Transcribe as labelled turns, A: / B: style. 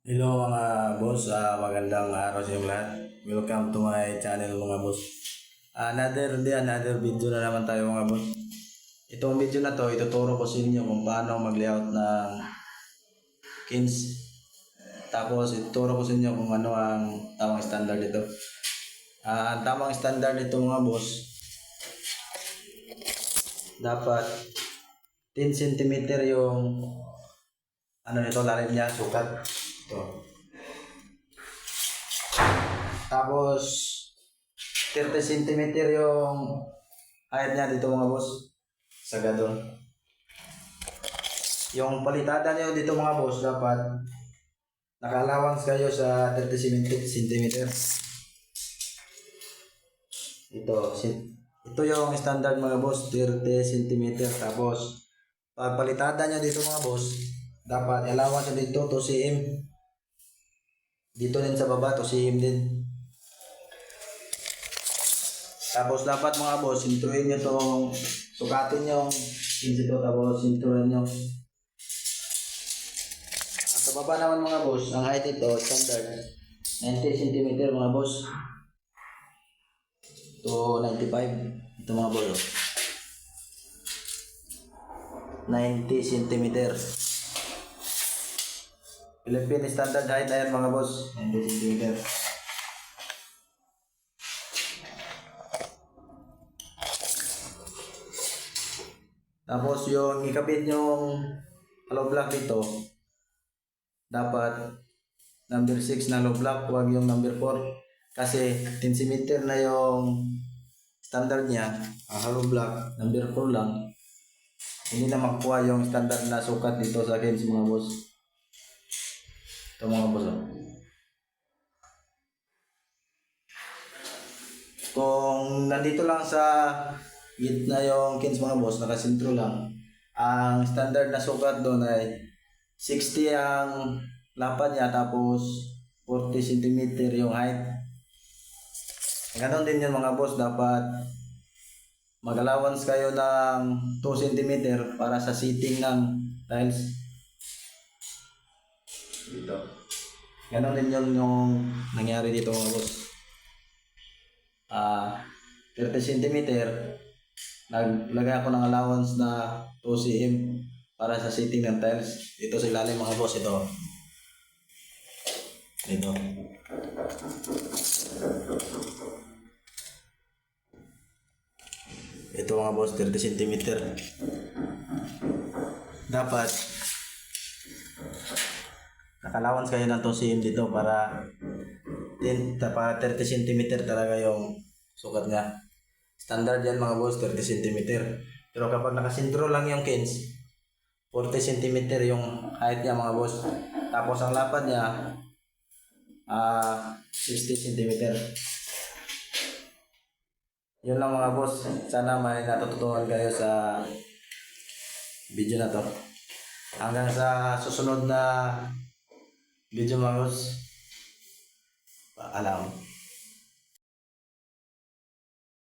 A: Hello mga boss, magandang araw sa inyong lahat. Welcome to my channel mga boss. Another video na naman tayo mga boss. Itong video na to, ituturo ko sa inyo kung paano mag-layout ng kins. Tapos ituturo ko sa inyo kung ano ang tamang standard dito. Ang tamang standard dito mga boss, dapat 10 cm yung ano nito, lalim niya, sukat. Ito. Tapos 30 cm yung height niya dito mga boss. Sa gadon. Yung palitada niyo dito mga boss, dapat naka-allowance kayo sa 30 cm. Ito yung standard mga boss, 30 cm. Tapos pag palitada niyo dito mga boss, dapat allowance niyo dito 2 cm. Dito din sa baba 2 cm din. Tapos dapat mga boss, sinturin nyo itong, sukatin yung pinsi ito, tapos sinturin nyo. At sa baba naman mga boss, ang height ito, standard, 90 cm mga boss. Ito 95, ito mga boss. 90 cm. Philippine standard height na yan mga boss, 90 cm. Tapos yung ikabit yung hollow block dito, dapat number 6 na hollow block, huwag yung number 4. Kasi 10 cm na yung standard niya, ang hollow block, number 4 lang. Hindi na makuha yung standard na sukat dito sa akin mga boss. Ito mga boss. Kung nandito lang sa gitna yung kins mga boss, nakasintro lang, ang standard na sukat doon ay 60 ang lapad niya, tapos 40 cm yung height. Ganon din yun mga boss, dapat mag-allowance kayo ng 2 cm para sa seating ng tiles dito. Ganon din yun yung nangyari dito mga boss. 30 cm, naglagay ako ng allowance na 2 cm para sa seating ng tiles. Ito sa ilalim mga boss, ito. Ito mga boss, 30 cm. Dapat naka-allowance kayo ng 2 cm dito para 30 cm talaga yung sukat niya. Standard yan mga boss, 30 cm. Pero kapag nakasintro lang yung kins, 40 cm yung height niya mga boss. Tapos ang lapad niya, 60 cm. Yun lang mga boss. Sana may natututunan kayo sa video na to. Hanggang sa susunod na video mga boss. Paalam.